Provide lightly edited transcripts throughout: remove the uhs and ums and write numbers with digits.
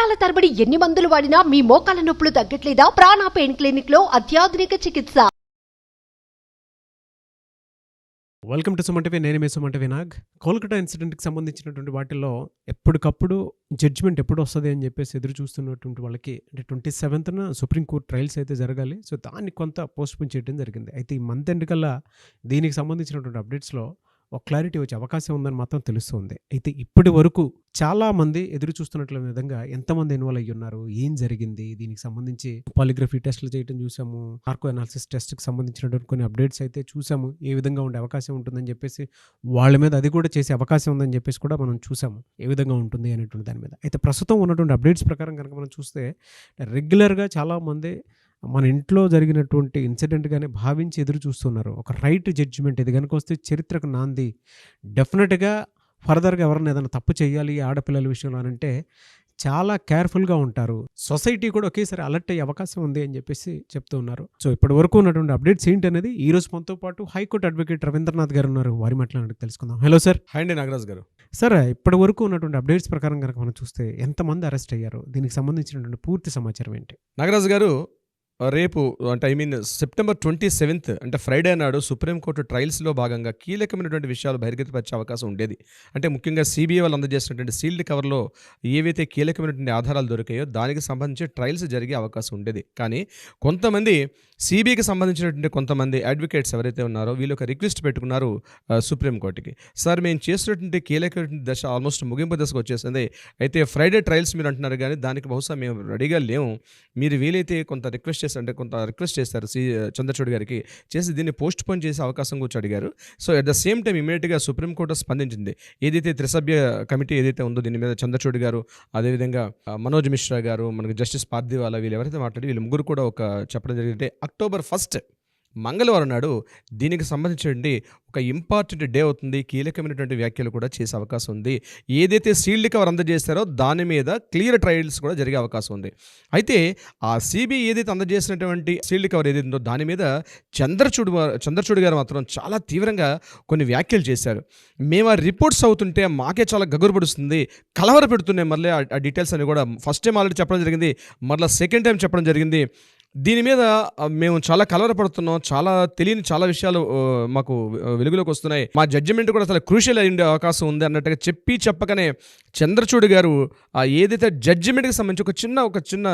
సంవత్సరాల తరబడి ఎన్ని మందులు వాడినా మీ మోకాల నొప్పులు తగ్గట్లేదా? ప్రాణ పెయిన్ క్లినిక్ లో అత్యాధునిక చికిత్స. Welcome to Suman TV. నేను మీ సుమన్ టీవీ నాగ్. కోల్కతా ఇన్సిడెంట్కి సంబంధించినటువంటి వాటిల్లో ఎప్పటికప్పుడు జడ్జిమెంట్ ఎప్పుడు వస్తుంది అని చెప్పేసి ఎదురు చూస్తున్నటువంటి వాళ్ళకి అంటే 27న సుప్రీంకోర్టు ట్రయల్స్ అయితే జరగాలి. సో దాన్ని కొంత పోస్ట్పోన్ చేయడం జరిగింది. అయితే ఈ మంత్ ఎండ్ కల్లా దీనికి సంబంధించినటువంటి అప్డేట్స్లో ఒక క్లారిటీ వచ్చే అవకాశం ఉందని మాత్రం తెలుస్తుంది. అయితే ఇప్పటి వరకు చాలామంది ఎదురు చూస్తున్నట్ల విధంగా ఎంతమంది ఇన్వాల్వ్ అయ్యి ఉన్నారు, ఏం జరిగింది, దీనికి సంబంధించి పాలిగ్రఫీ టెస్టులు చేయడం చూసాము, నార్కో అనాలిసిస్ టెస్ట్కి సంబంధించినటువంటి కొన్ని అప్డేట్స్ అయితే చూసాము, ఏ విధంగా ఉండే అవకాశం ఉంటుందని చెప్పేసి వాళ్ళ మీద అది కూడా చేసే అవకాశం ఉందని చెప్పేసి కూడా మనం చూసాము, ఏ విధంగా ఉంటుంది అనేటువంటి దాని మీద. అయితే ప్రస్తుతం ఉన్నటువంటి అప్డేట్స్ ప్రకారం కనుక మనం చూస్తే రెగ్యులర్గా చాలామంది మన ఇంట్లో జరిగినటువంటి ఇన్సిడెంట్గానే భావించి ఎదురు చూస్తున్నారు. ఒక రైట్ జడ్జిమెంట్ ఇది కనుక వస్తే చరిత్రకు నాంది. డెఫినెట్గా ఫర్దర్గా ఎవరైనా ఏదైనా తప్పు చేయాలి ఆడపిల్లల విషయంలో అంటే చాలా కేర్ఫుల్గా ఉంటారు. సొసైటీ కూడా ఒకేసారి అలర్ట్ అయ్యే అవకాశం ఉంది అని చెప్పేసి చెప్తూ ఉన్నారు. సో ఇప్పటి వరకు ఉన్నటువంటి అప్డేట్స్ ఏంటి అనేది ఈ రోజు మనతో పాటు హైకోర్టు అడ్వకేట్ రవీంద్రనాథ్ గారు ఉన్నారు. వారి మాట్లాడి తెలుసుకుందాం. Hello sir. హాయ్ అండి నాగరాజ్ గారు. సార్, ఇప్పటి వరకు ఉన్నటువంటి అప్డేట్స్ ప్రకారం కనుక మనం చూస్తే ఎంతమంది అరెస్ట్ అయ్యారు, దీనికి సంబంధించినటువంటి పూర్తి సమాచారం ఏంటి? నాగరాజ్ గారు, రేపు అంటే సెప్టెంబర్ 27 అంటే ఫ్రైడే నాడు సుప్రీంకోర్టు ట్రయల్స్లో భాగంగా కీలకమైనటువంటి విషయాలు బహిర్గతపరిచే అవకాశం ఉండేది. అంటే ముఖ్యంగా సిబిఐ వాళ్ళు అందజేసినటువంటి సీల్డ్ కవర్లో ఏవైతే కీలకమైనటువంటి ఆధారాలు దొరికాయో దానికి సంబంధించి ట్రయల్స్ జరిగే అవకాశం ఉండేది. కానీ కొంతమంది సిబిఐకి సంబంధించినటువంటి కొంతమంది అడ్వకేట్స్ ఎవరైతే ఉన్నారో వీళ్ళు ఒక రిక్వెస్ట్ పెట్టుకున్నారు సుప్రీంకోర్టుకి. సార్, మేము చేసినటువంటి కీలకమైనటువంటి దశ ఆల్మోస్ట్ ముగింపు దశకు వచ్చేసింది. అయితే ఫ్రైడే ట్రయల్స్ మీరు అంటున్నారు కానీ దానికి బహుశా మేము రెడీగా లేము. మీరు వీలైతే కొంత రిక్వెస్ట్ చేస్తారు చంద్రచూడ్ గారికి చేసి దీన్ని పోస్ట్ పోన్ చేసే అవకాశం కూర్చో అడిగారు. So at the same time ఇమీడియట్గా సుప్రీంకోర్టు స్పందించింది. ఏదైతే త్రిసభ్య కమిటీ ఏదైతే ఉందో దీని మీద చంద్రచూడ్ గారు, అదేవిధంగా మనోజ్ మిశ్రా గారు, మనకి జస్టిస్ పార్దివాలా, వీళ్ళు ఎవరైతే మాట్లాడి వీళ్ళు ముగ్గురు కూడా ఒక చెప్పడం జరిగింది. అక్టోబర్ 1 మంగళవారం నాడు దీనికి సంబంధించి ఒక ఇంపార్టెంట్ డే అవుతుంది. కీలకమైనటువంటి వ్యాఖ్యలు కూడా చేసే అవకాశం ఉంది. ఏదైతే సీల్డ్ కవర్ అందజేస్తారో దాని మీద క్లియర్ ట్రయల్స్ కూడా జరిగే అవకాశం ఉంది. అయితే ఆ సిబిఐ ఏదైతే అందజేసినటువంటి సీల్డ్ కవర్ ఏదైతే ఉందో దాని మీద చంద్రచూడ్ గారు మాత్రం చాలా తీవ్రంగా కొన్ని వ్యాఖ్యలు చేశారు. మేము ఆ రిపోర్ట్స్ అవుతుంటే మాకే చాలా గగురు పడుస్తుంది, కలవర పెడుతున్నాయి. మళ్ళీ ఆ డీటెయిల్స్ అని కూడా ఫస్ట్ టైం ఆల్రెడీ చెప్పడం జరిగింది, మళ్ళీ సెకండ్ టైం చెప్పడం జరిగింది. దీని మీద మేము చాలా కలవరపడుతున్నాం, చాలా తెలియని చాలా విషయాలు మాకు వెలుగులోకి వస్తున్నాయి, మా జడ్జిమెంట్ కూడా చాలా క్రూషియల్ అయ్యే అవకాశం ఉంది అన్నట్టుగా చెప్పకనే చంద్రచూడ్ గారు ఏదైతే జడ్జిమెంట్కి సంబంధించి ఒక చిన్న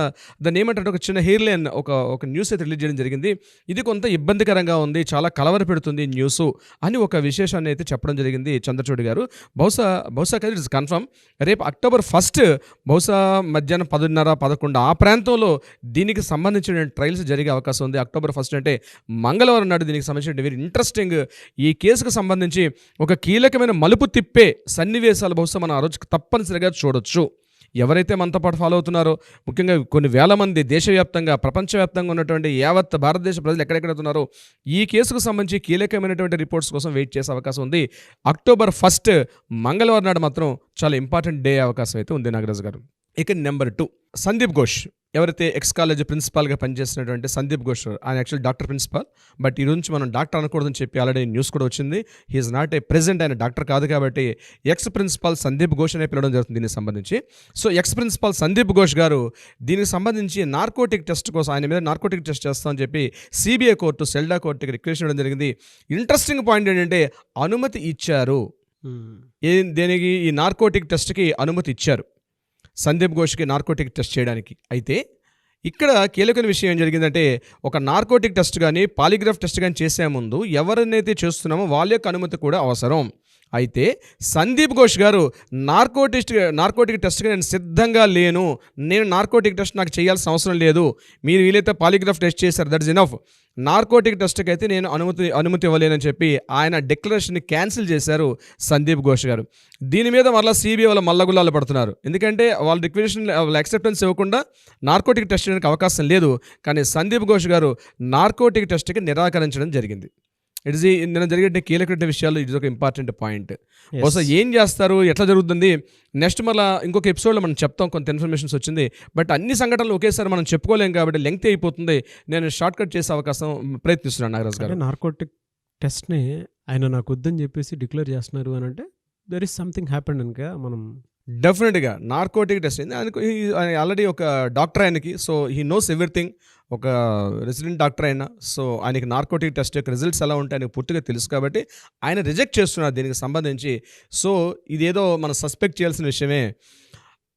దాన్ని ఏమంటే ఒక చిన్న హెయిర్ లైన్ ఒక న్యూస్ అయితే రిలీజ్ చేయడం జరిగింది. ఇది కొంత ఇబ్బందికరంగా ఉంది, చాలా కలవర పెడుతుంది న్యూస్ అని ఒక విశేషాన్ని అయితే చెప్పడం జరిగింది చంద్రచూడ్ గారు. బహుశా కాదు, ఇట్స్ కన్ఫర్మ్. రేపు అక్టోబర్ 1 బహుశా మధ్యాహ్నం 10:30-11 ఆ ప్రాంతంలో దీనికి సంబంధించిన ట్రయల్స్ జరిగే అవకాశం ఉంది. అక్టోబర్ 1 అంటే మంగళవారం నాడు దీనికి సంబంధించిన వెరీ ఇంట్రెస్టింగ్ ఈ కేసుకు సంబంధించి ఒక కీలకమైన మలుపు తిప్పే సన్నివేశాలు బహుశా మనం ఆ రోజు తప్పనిసరిగా చూడొచ్చు. ఎవరైతే మనతో పాటు ఫాలో అవుతున్నారో, ముఖ్యంగా కొన్ని వేల మంది దేశవ్యాప్తంగా ప్రపంచవ్యాప్తంగా ఉన్నటువంటి యావత్ భారతదేశ ప్రజలు ఎక్కడెక్కడ ఉన్నారో ఈ కేసుకు సంబంధించి కీలకమైనటువంటి రిపోర్ట్స్ కోసం వెయిట్ చేసే అవకాశం ఉంది. అక్టోబర్ 1 మంగళవారం నాడు మాత్రం చాలా ఇంపార్టెంట్ డే అవకాశం అయితే ఉంది నాగరాజు గారు. ఇక నెంబర్ 2, సందీప్ ఘోష్. ఎవరైతే ఎక్స్ కాలేజ్ ప్రిన్సిపాల్గా పనిచేసినటువంటి సందీప్ ఘోష్, ఆయన యాక్చువల్ డాక్టర్ ప్రిన్సిపాల్, బట్ ఈ నుంచి మనం డాక్టర్ అనకూడదని చెప్పి ఆల్రెడీ న్యూస్ కూడా వచ్చింది. హీఈస్ నాట్ ఏ ప్రెజెంట్, ఆయన డాక్టర్ కాదు కాబట్టి ఎక్స్ ప్రిన్సిపాల్ సందీప్ ఘోష్ అనే పిలవడం జరుగుతుంది దీనికి సంబంధించి. So X principal Sandeep Ghosh గారు దీనికి సంబంధించి నార్కోటిక్ టెస్ట్ కోసం ఆయన మీద నార్కోటిక్ టెస్ట్ చేస్తామని చెప్పి సిబిఐ కోర్టు, సెల్డా కోర్టుకి రిక్వెస్ట్ చేయడం జరిగింది. ఇంట్రెస్టింగ్ పాయింట్ ఏంటంటే అనుమతి ఇచ్చారు. దేనికి? ఈ నార్కోటిక్ టెస్ట్కి అనుమతి ఇచ్చారు సందీప్ ఘోష్కి నార్కోటిక్ టెస్ట్ చేయడానికి. అయితే ఇక్కడ కీలకమైన విషయం ఏం జరిగిందంటే, ఒక నార్కోటిక్ టెస్ట్ కానీ పాలిగ్రాఫ్ టెస్ట్ కానీ చేసే ముందు ఎవరినైతే చేస్తున్నామో వాళ్ళ యొక్క అనుమతి కూడా అవసరం. అయితే సందీప్ ఘోష్ గారు నార్కోటిక్ టెస్ట్కి నేను సిద్ధంగా లేను, నేను నార్కోటిక్ టెస్ట్ నాకు చేయాల్సిన అవసరం లేదు, మీరు వీలైతే పాలిగ్రాఫ్ టెస్ట్ చేశారు, దట్ ఇస్ ఇనఫ్, నార్కోటిక్ టెస్ట్కి అయితే నేను అనుమతి ఇవ్వలేనని చెప్పి ఆయన డిక్లరేషన్ని క్యాన్సిల్ చేశారు సందీప్ ఘోష్ గారు. దీని మీద మళ్ళీ సిబిఐ వాళ్ళు మల్లగుల్లాలు పడుతున్నారు. ఎందుకంటే వాళ్ళ రిక్వెషన్ వాళ్ళ యాక్సెప్టెన్స్ ఇవ్వకుండా నార్కోటిక్ టెస్ట్ చేయడానికి అవకాశం లేదు. కానీ సందీప్ ఘోష్ గారు నార్కోటిక్ టెస్ట్కి నిరాకరించడం జరిగింది. నిన్న జరిగే కీలకమైన విషయాలు ఇది ఒక ఇంపార్టెంట్ పాయింట్. బహుశా ఏం చేస్తారు, ఎట్లా జరుగుతుంది నెక్స్ట్ మళ్ళీ ఇంకొక ఎపిసోడ్లో మనం చెప్తాం. కొంత ఇన్ఫర్మేషన్స్ వచ్చింది, బట్ అన్ని సంఘటనలు ఒకేసారి మనం చెప్పుకోలేం కాబట్టి లెంగ్త్ అయిపోతుంది. నేను షార్ట్ కట్ చేసే అవకాశం ప్రయత్నిస్తున్నాను నాగరాజ్ గారు. నార్కోటిక్ టెస్ట్ని ఆయన నాకు వద్దని చెప్పేసి డిక్లేర్ చేస్తున్నారు అని అంటే దెర్ ఇస్ సంథింగ్ హ్యాపెండ్ కనుక మనం డెఫినెట్గా నార్కోటిక్ టెస్ట్ ఆల్రెడీ ఒక డాక్టర్ ఆయనకి, సో హీ నోస్ ఎవ్రీథింగ్. ఒక రెసిడెంట్ డాక్టర్ అయినా, సో ఆయనకి నార్కోటిక్ టెస్ట్ యొక్క రిజల్ట్స్ ఎలా ఉంటాయి ఆయనకు పూర్తిగా తెలుసు కాబట్టి ఆయన రిజెక్ట్ చేస్తున్నారు దీనికి సంబంధించి. సో ఇదేదో మనం సస్పెక్ట్ చేయాల్సిన విషయమే.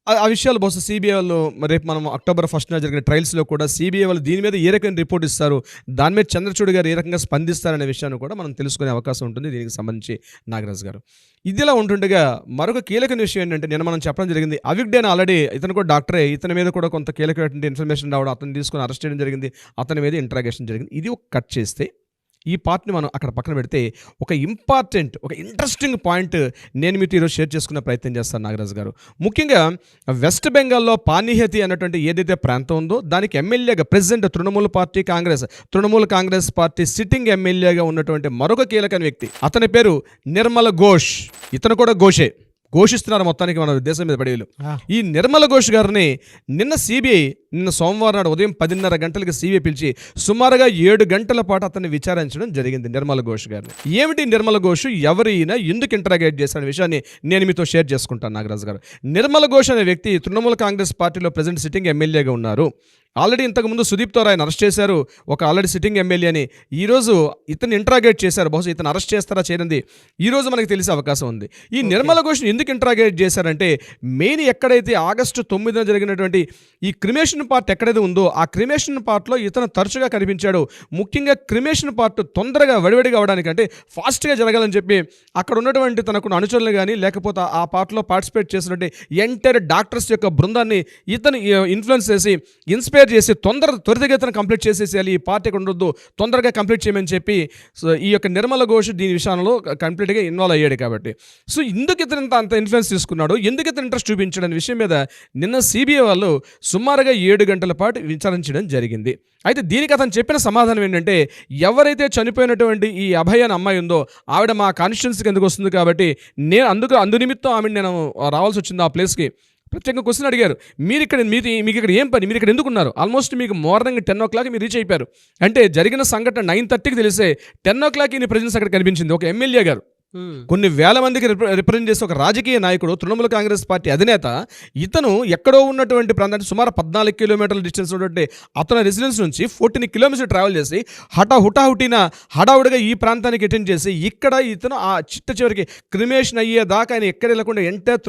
ఆ విషయాలు బహుశా సిబిఐ వాళ్ళు రేపు మనం అక్టోబర్ 1న జరిగిన ట్రయల్స్లో కూడా సిబిఐ వాళ్ళు దీని మీద ఏ రకమైన రిపోర్ట్ ఇస్తారు, దాని మీద చంద్రచూడ్ గారు ఏ రకంగా స్పందిస్తారనే విషయాన్ని కూడా మనం తెలుసుకునే అవకాశం ఉంటుంది దీనికి సంబంధించి నాగరాజ్ గారు. ఇదిలా ఉంటుండగా మరొక కీలక విషయం ఏంటంటే, నేను మనం చెప్పడం జరిగింది, అవిగ్డేన్ ఆల్రెడీ ఇతను కూడా డాక్టరే, ఇతని మీద కూడా కొంత కీలకమైనటువంటి ఇన్ఫర్మేషన్ రావడం, అతను తీసుకుని అరెస్ట్ చేయడం జరిగింది, అతని మీద ఇంట్రాగేషన్ జరిగింది. ఇది ఒక కట్ చేస్తే ఈ పార్ట్ని మనం అక్కడ పక్కన పెడితే ఒక ఇంపార్టెంట్, ఒక ఇంట్రెస్టింగ్ పాయింట్ నేను మీతో ఈరోజు షేర్ చేసుకునే ప్రయత్నం చేస్తాను నాగరాజ్ గారు. ముఖ్యంగా వెస్ట్ బెంగాల్లో పానీహతి అన్నటువంటి ఏదైతే ప్రాంతం ఉందో దానికి ఎమ్మెల్యేగా president Trinamool Congress party sitting ఎమ్మెల్యేగా ఉన్నటువంటి మరొక కీలకమైన వ్యక్తి, అతని పేరు నిర్మల ఘోష్. ఇతను కూడా ఘోషిస్తున్నారు మొత్తానికి మన దేశం మీద పడేలు. ఈ నిర్మల ఘోష్ గారిని నిన్న సోమవారం నాడు ఉదయం 10:30 గంటలకి సిబిఐ పిలిచి సుమారుగా 7 గంటల పాటు అతన్ని విచారించడం జరిగింది నిర్మల ఘోష్ గారిని. ఏమిటి నిర్మల ఘోష్, ఎవరైనా ఎందుకు ఇంటరాగేట్ చేశారనే విషయాన్ని నేను మీతో షేర్ చేసుకుంటాను నాగరాజ్ గారు. నిర్మల ఘోష్ అనే వ్యక్తి తృణమూల్ కాంగ్రెస్ పార్టీలో ప్రెసిడెంట్ సిట్టింగ్ ఎమ్మెల్యేగా ఉన్నారు. ఆల్రెడీ ఇంతకుముందు సుదీప్ తోరాయ్ అరెస్ట్ చేశారు, ఒక ఆల్రెడీ సిట్టింగ్ ఎమ్మెల్యేని. ఈరోజు ఇతను ఇంట్రాగేట్ చేశారు. బహుశా ఇతను అరెస్ట్ చేస్తారా చేయరంది ఈరోజు మనకి తెలిసే అవకాశం ఉంది. ఈ నిర్మల ఘోష్ని ఎందుకు ఇంట్రాగేట్ చేశారంటే, మెయిన్ ఎక్కడైతే ఆగస్టు 9న జరిగినటువంటి ఈ క్రిమేషన్ పార్ట్ ఎక్కడైతే ఉందో ఆ క్రిమేషన్ పార్ట్లో ఇతను తరచుగా కనిపించాడు. ముఖ్యంగా క్రిమేషన్ పార్ట్ తొందరగా వడివడిగా అవడానికి, అంటే ఫాస్ట్గా జరగాలని చెప్పి అక్కడ ఉన్నటువంటి తనకు అనుచరులు కానీ లేకపోతే ఆ పార్ట్లో పార్టిసిపేట్ చేసినటువంటి ఎంటైర్ డాక్టర్స్ యొక్క బృందాన్ని ఇతను ఇన్ఫ్లుయెన్స్ చేసి ఇన్స్పైర్ చేసి త్వరితగతిన కంప్లీట్ చేసేసేయాలి, ఈ పార్టీ ఉండొద్దు, తొందరగా కంప్లీట్ చేయమని చెప్పి సో ఈ యొక్క నిర్మల ఘోష్ దీని విషయంలో కంప్లీట్గా ఇన్వాల్వ్ అయ్యాడు. కాబట్టి సో ఎందుకు ఇతను అంత ఇన్ఫ్లుయెన్స్ తీసుకున్నాడు, ఎందుకు ఇతను ఇంట్రెస్ట్ చూపించాడు అనే విషయం మీద నిన్న సిబిఐ వాళ్ళు సుమారుగా 7 గంటల పాటు విచారించడం జరిగింది. అయితే దీనికి అతను చెప్పిన సమాధానం ఏంటంటే, ఎవరైతే చనిపోయినటువంటి ఈ అభయ అనే అమ్మాయి ఉందో ఆవిడ మా కాన్స్టిట్యున్సీకి ఎందుకు వస్తుంది కాబట్టి నేను అందు నిమిత్తం ఆమెను నేను రావాల్సి వచ్చింది ఆ ప్లేస్కి. ప్రత్యేకంగా క్వశ్చన్ అడిగారు, మీకు ఇక్కడ ఏం పని, మీరు ఇక్కడ ఎందుకున్నారు? ఆల్మోస్ట్ మీకు మార్నింగ్ 10 o'clock మీరు రీచ్ అయిపోయారు. అంటే జరిగిన సంఘటన 9:30కి తెలిసే 10 o'clock ఈయన ప్రెజెన్స్ అక్కడ కనిపించింది. ఒక ఎమ్మెల్యే గారు కొన్ని వేల మందికి రిప్రజెంట్ చేసే ఒక రాజకీయ నాయకుడు, తృణమూల్ కాంగ్రెస్ పార్టీ అధినేత, ఇతను ఎక్కడో ఉన్నటువంటి ప్రాంతానికి సుమారు 14 కిలోమీటర్ల డిస్టెన్స్ ఉన్నటువంటి అతని రెసిడెన్స్ నుంచి 14 kilometers ట్రావెల్ చేసి హడావుడిగా ఈ ప్రాంతానికి అటెండ్ చేసి ఇక్కడ ఇతను ఆ చివరికి క్రిమేషన్ అయ్యేదాకా ఆయన ఎక్కడ వెళ్ళకుండా ఎంటైర్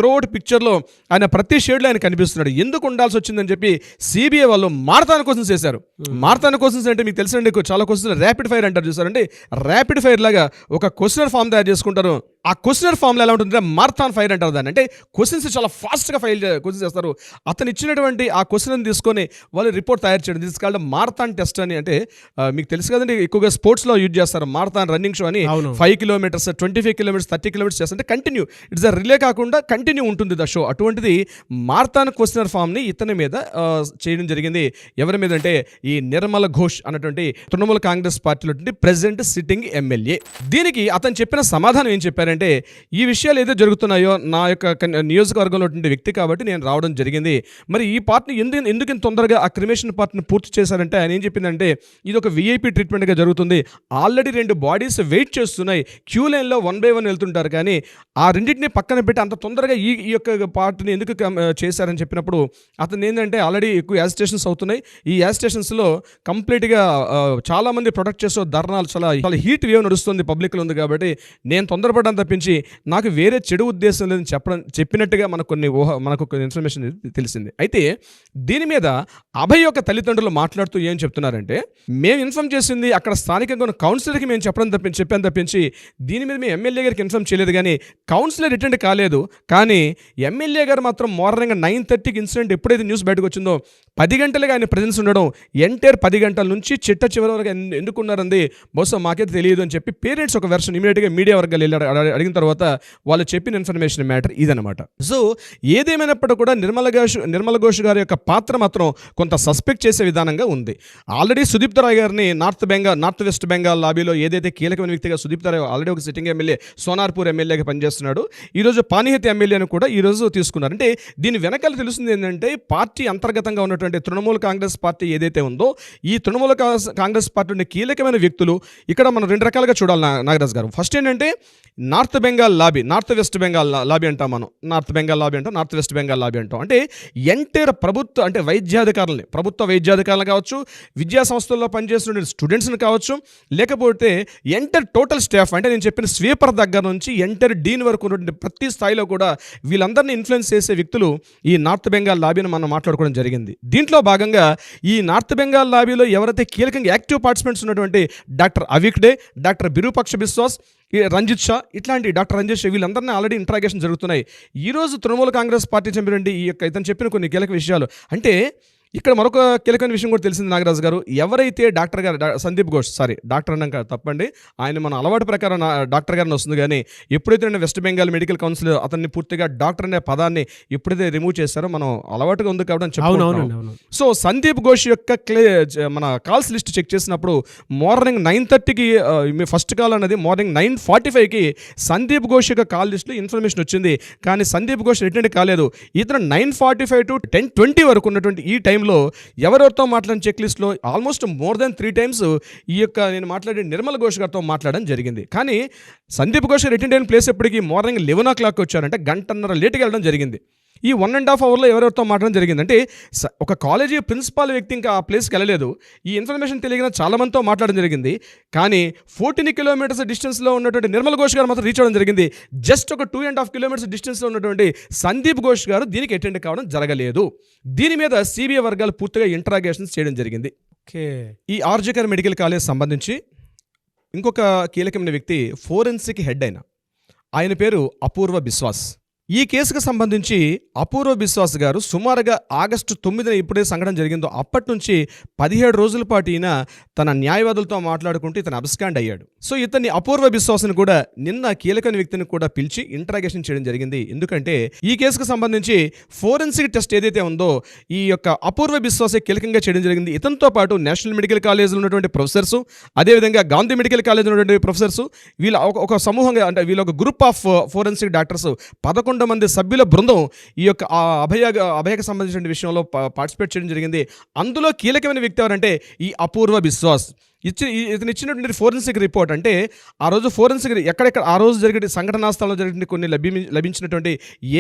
త్రోట్ పిక్చర్లో ఆయన ప్రతి షేడ్లో ఆయన కనిపిస్తున్నాడు. ఎందుకు ఉండాల్సి వచ్చిందని చెప్పి సిబిఐ వాళ్ళు మారథాన్ క్వశ్చన్స్ చేశారు. మారథాన్ క్వశ్చన్స్ అంటే మీకు తెలుసండి, చాలా క్వశ్చన్స్ ర్యాపిడ్ ఫైర్ అంటారు చూసారండి. ర్యాపిడ్ ఫైర్ లాగా ఒక క్వశ్చనర్ ఫామ్ తయారు చేసుకుంటారు. ఆ క్వశ్చనర్ ఫామ్లో ఎలా ఉంటుందంటే మారథాన్ ఫైర్ అంటారు దాన్ని. అంటే క్వశ్చన్స్ చాలా ఫాస్ట్గా క్వశ్చన్స్ చేస్తారు. అతను ఇచ్చినటువంటి ఆ క్వశ్చన్ తీసుకొని వాళ్ళు రిపోర్ట్ తయారు చేయడం, దిస్ కాల్డ్ మారథాన్ టెస్ట్ అని. అంటే మీకు తెలుసు కదండి, ఎక్కువగా స్పోర్ట్స్లో యూజ్ చేస్తారు మారథాన్ రన్నింగ్ షో అని. 5 kilometers, 25 kilometers, 30 kilometers చేస్తుంటే కంటిన్యూ, ఇట్స్ అ రిలే కాకుండా కంటిన్యూ ఉంటుంది ద షో. అటువంటిది మారథాన్ క్వశ్చనర్ ఫామ్ని ఇతని మీద చేయడం జరిగింది. ఎవరి మీద అంటే ఈ నిర్మల ఘోష్ అన్నటువంటి తృణమూల్ కాంగ్రెస్ పార్టీలో ప్రెసిడెంట్ సిట్టింగ్ ఎమ్మెల్యే. దీనికి అతను చెప్పిన సమాధానం ఏం చెప్పారంటే, ఈ విషయాలు ఏదో జరుగుతున్నాయో నా యొక్క నియోజకవర్గంలో ఉండే వ్యక్తి కాబట్టి నేను రావడం జరిగింది. మరి ఈ పార్ట్ని ఎందుకు తొందరగా ఆ క్రిమేషన్ పార్ట్ని పూర్తి చేశారంటే ఆయన ఏం చెప్పిందంటే, ఇది ఒక విఐపి ట్రీట్మెంట్గా జరుగుతుంది. ఆల్రెడీ 2 bodies వెయిట్ చేస్తున్నాయి, క్యూ లైన్లో 1 by 1 వెళ్తుంటారు. కానీ ఆ రెండింటిని పక్కన పెట్టి అంత తొందరగా ఈ యొక్క పార్ట్ని ఎందుకు చేశారని చెప్పినప్పుడు అతను ఏంటంటే, ఆల్రెడీ ఎక్కువ యాజిటేషన్స్ అవుతున్నాయి. ఈ యాజిటేషన్స్లో కంప్లీట్గా చాలామంది ప్రొటెక్ట్ చేసే ధర్నాలు, చాలా హీట్ వేవ్ నడుస్తుంది పబ్లిక్లో ఉంది కాబట్టి నేను తొందరపడడం తప్పించి నాకు వేరే చెడు ఉద్దేశం లేదని చెప్పినట్టుగా మనకు కొన్ని ఇన్ఫర్మేషన్ తెలిసింది. అయితే దీని మీద అభయ్ యొక్క తల్లిదండ్రులు మాట్లాడుతూ ఏం చెప్తున్నారంటే, మేము ఇన్ఫార్మ్ చేసింది అక్కడ స్థానికంగా ఉన్న కౌన్సిలర్కి మేము చెప్పాను తప్పించి దీని మీద మేము ఎమ్మెల్యే గారికి ఇన్ఫార్మ్ చేయలేదు. కానీ కౌన్సిలర్ అటెండ్ కాలేదు. కానీ ఎమ్మెల్యే గారు మాత్రం మార్నింగ్ 9:30కి ఇన్సిడెంట్ ఎప్పుడైతే న్యూస్ బయటకు వచ్చిందో 10 గంటలుగా ఆయన ప్రెజెన్స్ ఉండడం, ఎంటైర్ 10 గంటల నుంచి చివరి వరకు ఎందుకున్నారంది బహుశా మాకైతే తెలియదు అని చెప్పి పేరెంట్స్ ఒక వెర్షన్ ఇమీడియట్గా మీడియా వర్గాలు అడిగిన తర్వాత వాళ్ళు చెప్పిన ఇన్ఫర్మేషన్ మ్యాటర్ ఇదనమాట. సో ఏదేమైనప్పటికీ కూడా నిర్మల ఘోష్ గారి యొక్క పాత్ర మాత్రం కొంత సస్పెక్ట్ చేసే విధానంగా ఉంది. ఆల్రెడీ సుదీప్ రాయ్ గారిని నార్త్ వెస్ట్ బెంగాల్ లాబీలో ఏదైతే కీలకమైన వ్యక్తిగా సుదీప్ రాయ్ ఆల్రెడీ ఒక సిట్టింగ్ ఎమ్మెల్యే, సోనార్పూర్ ఎమ్మెల్యేగా పనిచేస్తున్నాడు. ఈరోజు పానీహతి ఎమ్మెల్యేను కూడా ఈరోజు తీసుకున్నారు. అంటే దీని వెనకాల తెలుస్తుంది ఏంటంటే, పార్టీ అంతర్గతంగా ఉన్నటువంటి తృణమూల్ కాంగ్రెస్ పార్టీ ఏదైతే ఉందో ఈ తృణమూల్ కాంగ్రెస్ పార్టీ కీలకమైన వ్యక్తులు ఇక్కడ మనం 2 రకాలుగా చూడాలి నాగరాజ్ గారు. చేశారు. ఫస్ట్ ఏంటంటే north Bengal lobby, north west Bengal lobby అంటాం మనం. నార్త్ బెంగాల్ లాబీ అంటాం, నార్త్ వెస్ట్ బెంగాల్ లాబీ అంటాం. అంటే ఎంటైర్ ప్రభుత్వ అంటే వైద్యాధికారులని, ప్రభుత్వ వైద్యాధికారులు కావచ్చు, విద్యా సంస్థల్లో పనిచేస్తున్న స్టూడెంట్స్ని కావచ్చు, లేకపోతే ఎంటైర్ టోటల్ స్టాఫ్ అంటే నేను చెప్పిన స్వీపర్ దగ్గర నుంచి ఎంటైర్ డీన్ వరకు ఉన్నటువంటి ప్రతి స్థాయిలో కూడా వీళ్ళందరినీ ఇన్ఫ్లుయెన్స్ చేసే వ్యక్తులు ఈ నార్త్ బెంగాల్ లాబీని మనం మాట్లాడుకోవడం జరిగింది. దీంట్లో భాగంగా ఈ నార్త్ బెంగాల్ లాబీలో ఎవరైతే కీలకంగా యాక్టివ్ పార్టిసిపెంట్స్ ఉన్నటువంటి డాక్టర్ అవిక్డే, డాక్టర్ బిరూపక్ష బిశ్వాస్, రంజిత్ షా, ఇట్లాంటి డాక్టర్ రంజిత్ షా వీళ్ళందరినీ ఆల్రెడీ ఇంట్రాగేషన్ జరుగుతున్నాయి. ఈరోజు తృణమూల కాంగ్రెస్ పార్టీ చెప్పినటువంటి ఈ యొక్క ఇతను చెప్పిన కొన్ని కీలక విషయాలు అంటే ఇక్కడ మరొక కీలకమైన విషయం కూడా తెలిసింది నాగరాజు గారు. ఎవరైతే డాక్టర్ గారు సందీప్ ఘోష్, డాక్టర్ అన్నాక తప్పండి, ఆయన మన అలవాటు ప్రకారం డాక్టర్ గారిని వస్తుంది, కానీ ఎప్పుడైతే నేను వెస్ట్ బెంగాల్ మెడికల్ కౌన్సిల్ అతన్ని పూర్తిగా డాక్టర్ అనే పదాన్ని ఎప్పుడైతే రిమూవ్ చేశారో మనం అలవాటుగా ఉంది కాబట్టి చెప్పుకుంటున్నాం. సో సందీప్ ఘోష్ యొక్క మన కాల్స్ లిస్ట్ చెక్ చేసినప్పుడు మార్నింగ్ 9:30కి ఫస్ట్ కాల్ అనేది మార్నింగ్ 9:45కి సందీప్ ఘోష్ యొక్క కాల్ లిస్ట్లో ఇన్ఫర్మేషన్ వచ్చింది. కానీ సందీప్ ఘోష్ రిటర్న్ కాలేదు. ఇతను 9:45 to 10:20 వరకు ఉన్నటువంటి ఈ టైం ఎవరెవరితో మాట్లాడిన చెక్ లిస్ట్లో ఆల్మోస్ట్ మోర్ దెన్ 3 times ఈ యొక్క నేను మాట్లాడే నిర్మల్ ఘోష్ గారితో మాట్లాడడం జరిగింది. కానీ సందీప్ ఘోష్ రిటర్న్ అయిన ప్లేస్ ఎప్పటికీ మార్నింగ్ 11 o'clock వచ్చారంటే గంటన్నర లేట్గా వెళ్ళడం జరిగింది. ఈ 1.5 hourలో ఎవరెవరితో మాట్లాడడం జరిగింది అంటే ఒక కాలేజీ ప్రిన్సిపాల్ వ్యక్తి ఇంకా ఆ ప్లేస్కి వెళ్ళలేదు. ఈ ఇన్ఫర్మేషన్ తెలియని చాలామందితో మాట్లాడడం జరిగింది. కానీ 14 kilometers డిస్టెన్స్లో ఉన్నటువంటి నిర్మల్ ఘోష్ గారు మాత్రం రీచ్ అవ్వడం జరిగింది. జస్ట్ ఒక 2.5 kilometers డిస్టెన్స్లో ఉన్నటువంటి సందీప్ ఘోష్ గారు దీనికి అటెండ్ కావడం జరగలేదు. దీని మీద సిబిఐ వర్గాలు పూర్తిగా ఇంట్రాగేషన్స్ చేయడం జరిగింది. ఈ ఆర్జికర్ మెడికల్ కాలేజ్ సంబంధించి ఇంకొక కీలకమైన వ్యక్తి ఫోరెన్సిక్ హెడ్ ఆయన పేరు అపూర్వ బిశ్వాస్. ఈ కేసుకు సంబంధించి అపూర్వ బిశ్వాస్ గారు సుమారుగా ఆగస్టు 9న ఎప్పుడైతే సంఘటన జరిగిందో అప్పటి నుంచి 17 రోజుల పాటు ఈయన తన న్యాయవాదులతో మాట్లాడుకుంటూ ఇతను అబ్స్కాండ్ అయ్యాడు. సో ఇతన్ని అపూర్వ బిశ్వాస్ని కూడా నిన్న కీలకమైన వ్యక్తిని కూడా పిలిచి ఇంట్రాగేషన్ చేయడం జరిగింది. ఎందుకంటే ఈ కేసుకు సంబంధించి ఫోరెన్సిక్ టెస్ట్ ఏదైతే ఉందో ఈ యొక్క అపూర్వ బిశ్వాస్ కీలకంగా చేయడం జరిగింది. ఇతనితో పాటు నేషనల్ మెడికల్ కాలేజ్లో ఉన్నటువంటి ప్రొఫెసర్స్, అదేవిధంగా గాంధీ మెడికల్ కాలేజ్లో ఉన్నటువంటి ప్రొఫెసర్స్, వీళ్ళ ఒక సమూహంగా అంటే వీళ్ళ ఒక గ్రూప్ ఆఫ్ ఫోరెన్సిక్ డాక్టర్స్ 11 మంది సభ్యుల బృందం ఈ యొక్క అభయకు సంబంధించిన విషయంలో పార్టిసిపేట్ చేయడం జరిగింది. అందులో కీలకమైన వ్యక్తి ఎవరంటే ఈ అపూర్వ బిశ్వాస్. ఇతను ఇచ్చినటువంటి ఫోరెన్సిక్ రిపోర్ట్ అంటే ఆ రోజు ఫోరెన్సిక్ ఎక్కడెక్కడ ఆ రోజు జరిగే సంఘటనా స్థలంలో జరిగిన కొన్ని లభించినటువంటి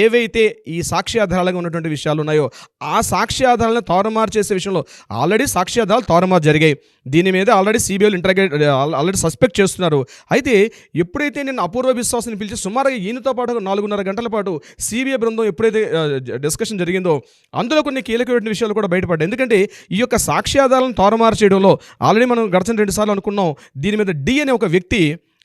ఏవైతే ఈ సాక్ష్యాధారాలుగా ఉన్నటువంటి విషయాలు ఉన్నాయో ఆ సాక్ష్యాధారాలను తారుమారు చేసే విషయంలో ఆల్రెడీ సాక్ష్యాధారాలు తారుమారు జరిగాయి. దీని మీద ఆల్రెడీ సిబిఐలు ఆల్రెడీ సస్పెక్ట్ చేస్తున్నారు. అయితే ఎప్పుడైతే నేను అపూర్వ బిశ్వాస్ని పిలిచి సుమారుగా ఈయనతో పాటు 4.5 గంటల పాటు సిబిఐ బృందం ఎప్పుడైతే డిస్కషన్ జరిగిందో అందులో కొన్ని కీలకమైన విషయాలు కూడా బయటపడ్డాయి. ఎందుకంటే ఈ యొక్క సాక్ష్యాధారాలను తారుమారు చేయడంలో ఆల్రెడీ మనం గడిచిన 2 సార్లు అనుకున్నాం దీని మీద డి అనే ఒక వ్యక్తి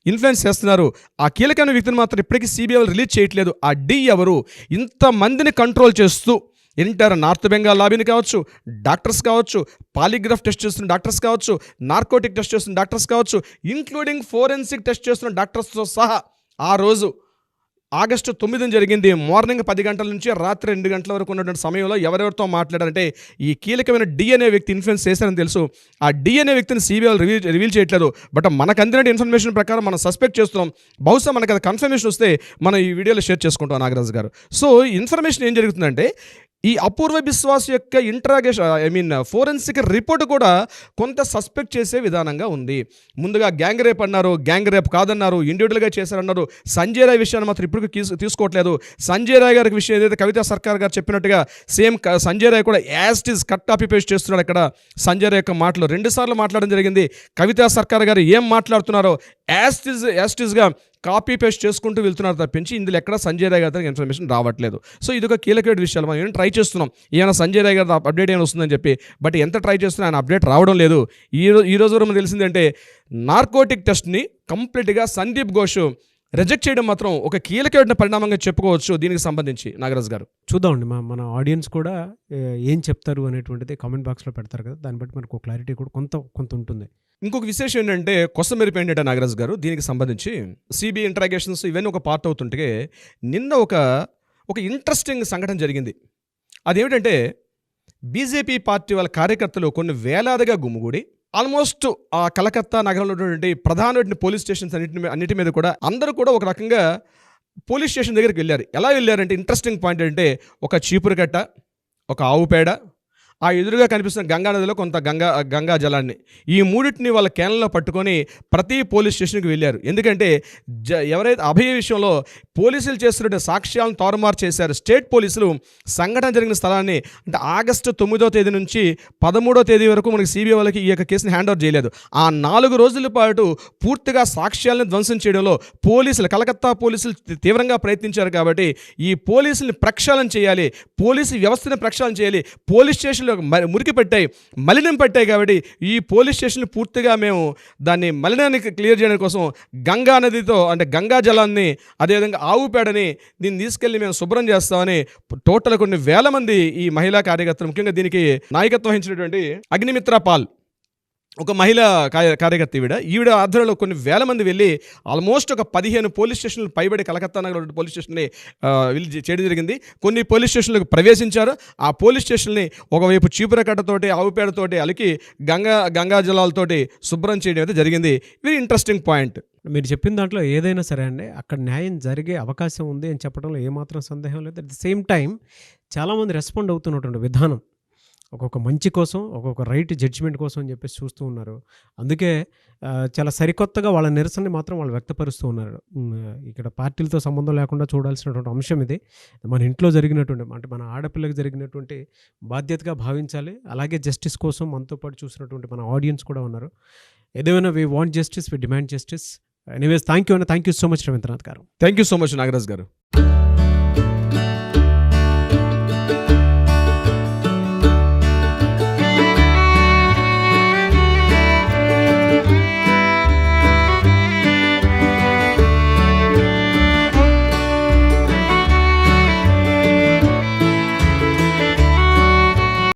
ఇన్ఫ్లుయెన్స్ చేస్తున్నారు. ఆ కీలకమైన వ్యక్తిని మాత్రం ఇప్పటికీ సిబిఐ రిలీజ్ చేయట్లేదు. ఆ డి ఎవరు? ఇంతమందిని కంట్రోల్ చేస్తూ ఎంటర్ నార్త్ బెంగాల్ లాబీని కావచ్చు, డాక్టర్స్ కావచ్చు, పాలిగ్రాఫ్ టెస్ట్ చేస్తున్న డాక్టర్స్ కావచ్చు, నార్కోటిక్ టెస్ట్ చేస్తున్న డాక్టర్స్ కావచ్చు, ఇంక్లూడింగ్ ఫోరెన్సిక్ టెస్ట్ చేస్తున్న డాక్టర్స్తో సహా ఆ రోజు ఆగస్టు 9న జరిగింది. మార్నింగ్ 10 గంటల నుంచి రాత్రి 2 గంటల వరకు ఉన్నటువంటి సమయంలో ఎవరెవరితో మాట్లాడారంటే ఈ కీలకమైన డిఎన్ఏ వ్యక్తి ఇన్ఫ్లుయెన్స్ చేశారని తెలుసు. ఆ డిఎన్ఏ వ్యక్తిని సిబిఐ రివీల్ చేయట్లేదు. బట్ మనకు అందిన ఇన్ఫర్మేషన్ ప్రకారం మనం సస్పెక్ట్ చేస్తున్నాం. బహుశా మనకు అది కన్ఫర్మేషన్ వస్తే మనం ఈ వీడియోలో షేర్ చేసుకుంటాం నాగరాజు గారు. సో ఇన్ఫర్మేషన్ ఏం జరుగుతుందంటే ఈ అపూర్వ బిశ్వాస్ యొక్క ఇంట్రాగేషన్ ఫోరెన్సిక్ రిపోర్ట్ కూడా కొంత సస్పెక్ట్ చేసే విధానంగా ఉంది. ముందుగా గ్యాంగ్ రేప్ అన్నారు, గ్యాంగ్ రేప్ కాదన్నారు, ఇండివిజువల్గా చేశారన్నారు. సంజయ్ రాయ్ విషయాన్ని మాత్రం ఇప్పుడు తీసుకోవట్లేదు. సంజయ్ రాయ్ గారికి విషయం ఏదైతే కవితా సర్కార్ గారు చెప్పినట్టుగా సేమ్ సంజయ్ రాయ్ కూడా as it is cut copy paste చేస్తున్నాడు. అక్కడ సంజయ్ రాయ్ యొక్క మాటలు 2 సార్లు మాట్లాడడం జరిగింది. కవితా సర్కార్ గారు ఏం మాట్లాడుతున్నారో యాజ్ ఇట్ ఈజ్గా కాపీ పేస్ట్ చేసుకుంటూ వెళ్తున్నారు తప్పించి ఇందులో ఎక్కడ సంజయ్ రాయ్ గారి ఇన్ఫర్మేషన్ రావట్లేదు. సో ఇది ఒక కీలకమైన విషయాలు. మనం ఏమైనా ట్రై చేస్తున్నాం ఏమైనా సంజయ్ రాయ్ గారి అప్డేట్ ఏమైనా వస్తుందని చెప్పి, బట్ ఎంత ట్రై చేస్తున్నా ఆయన అప్డేట్ రావడం లేదు. ఈ రోజు వరకు మనకు తెలిసిందంటే నార్కోటిక్ టెస్ట్ని కంప్లీట్గా సందీప్ ఘోష్ రిజెక్ట్ చేయడం మాత్రం ఒక కీలకమైన పరిణామంగా చెప్పుకోవచ్చు. దీనికి సంబంధించి నాగరాజ్ గారు చూద్దామండి, మన ఆడియన్స్ కూడా ఏం చెప్తారు అనేటువంటిది కామెంట్ బాక్స్లో పెడతారు కదా, దాన్ని బట్టి మనకు క్లారిటీ కూడా కొంత ఉంటుంది. ఇంకొక విశేషం ఏంటంటే కొసమెరిపి ఏంటంటే నాగరాజ్ గారు దీనికి సంబంధించి సిబిఐ ఇంట్రాగేషన్స్ ఇవన్నీ ఒక పార్ట్ అవుతుంటే నిన్న ఒక ఇంట్రెస్టింగ్ సంఘటన జరిగింది. అదేమిటంటే బీజేపీ పార్టీ వాళ్ళ కార్యకర్తలు కొన్ని వేలాదిగా గుమ్ముగూడి ఆల్మోస్ట్ ఆ కలకత్తా నగరంలో ఉన్నటువంటి ప్రధానమైన పోలీస్ స్టేషన్స్ అన్నిటి మీద కూడా అందరూ కూడా ఒక రకంగా పోలీస్ స్టేషన్ దగ్గరికి వెళ్ళారు. ఎలా వెళ్ళారంటే ఇంట్రెస్టింగ్ పాయింట్ అంటే ఒక చీపురు కట్ట, ఒక ఆవు పేడ, ఆ ఎదురుగా కనిపిస్తున్న గంగా నదిలో కొంత గంగా జలాన్ని, ఈ మూడింటిని వాళ్ళ కేనల్లో పట్టుకొని ప్రతి పోలీస్ స్టేషన్కి వెళ్ళారు. ఎందుకంటే ఎవరైతే అభయ విషయంలో పోలీసులు చేస్తున్న సాక్ష్యాలను తారుమారు చేశారు. స్టేట్ పోలీసులు సంఘటన జరిగిన స్థలాన్ని అంటే ఆగస్టు 9వ తేదీ నుంచి 13వ తేదీ వరకు మనకి సిబిఐ వాళ్ళకి ఈ యొక్క కేసుని హ్యాండ్ ఓవర్ చేయలేదు. ఆ 4 రోజుల పాటు పూర్తిగా సాక్ష్యాలను ధ్వంసం చేయడంలో పోలీసులు, కలకత్తా పోలీసులు తీవ్రంగా ప్రయత్నించారు. కాబట్టి ఈ పోలీసుల్ని ప్రక్షాళన చేయాలి, పోలీసు వ్యవస్థను ప్రక్షాళన చేయాలి. పోలీస్ స్టేషన్లో మురికి పెట్టాయి, మలినం పెట్టాయి. కాబట్టి ఈ పోలీస్ స్టేషన్లు పూర్తిగా మేము దాన్ని మలినాన్ని క్లియర్ చేయడం కోసం గంగా నదితో అంటే గంగా జలాన్ని, అదేవిధంగా ఆవు పేడని దీన్ని తీసుకెళ్ళి మేము శుభ్రం చేస్తామని టోటల్ కొన్ని వేల మంది ఈ మహిళా కార్యకర్తలు, ముఖ్యంగా దీనికి నాయకత్వం వహించినటువంటి అగ్నిమిత్ర పాల్ ఒక మహిళా కార్యకర్త, ఈవిడ ఆధ్వర్యంలో కొన్ని వేల మంది వెళ్ళి ఆల్మోస్ట్ ఒక 15 పోలీస్ స్టేషన్లు పైబడి కలకత్తా నగర పోలీస్ స్టేషన్ని వెళ్ళి చేయడం జరిగింది. కొన్ని పోలీస్ స్టేషన్లకు ప్రవేశించారు. ఆ పోలీస్ స్టేషన్ని ఒకవైపు చీపుర కట్టతోటి, ఆవు పేడతోటి అలికి గంగా జలాలతోటి శుభ్రం చేయడం అయితే జరిగింది. Very interesting point. మీరు చెప్పిన దాంట్లో ఏదైనా సరే అండి, అక్కడ న్యాయం జరిగే అవకాశం ఉంది అని చెప్పడంలో ఏమాత్రం సందేహం లేదు. అట్ ది సేమ్ టైం చాలామంది రెస్పాండ్ అవుతున్నటువంటి విధానం ఒక్కొక్క మంచి కోసం, ఒక్కొక్క రైట్ జడ్జిమెంట్ కోసం అని చెప్పేసి చూస్తూ ఉన్నారు. అందుకే చాలా సరికొత్తగా వాళ్ళ నిరసనని మాత్రం వాళ్ళు వ్యక్తపరుస్తూ ఉన్నారు. ఇక్కడ పార్టీలతో సంబంధం లేకుండా చూడాల్సినటువంటి అంశం ఇది. మన ఇంట్లో జరిగినటువంటి అంటే మన ఆడపిల్లకి జరిగినటువంటి బాధ్యతగా భావించాలి. అలాగే జస్టిస్ కోసం మనతో పాటు చూసినటువంటి మన ఆడియన్స్ కూడా ఉన్నారు. ఏదేమైనా we want justice, we demand justice. Anyways thank you so much Ravindranath garu. Thank you so much Nagaraj గారు.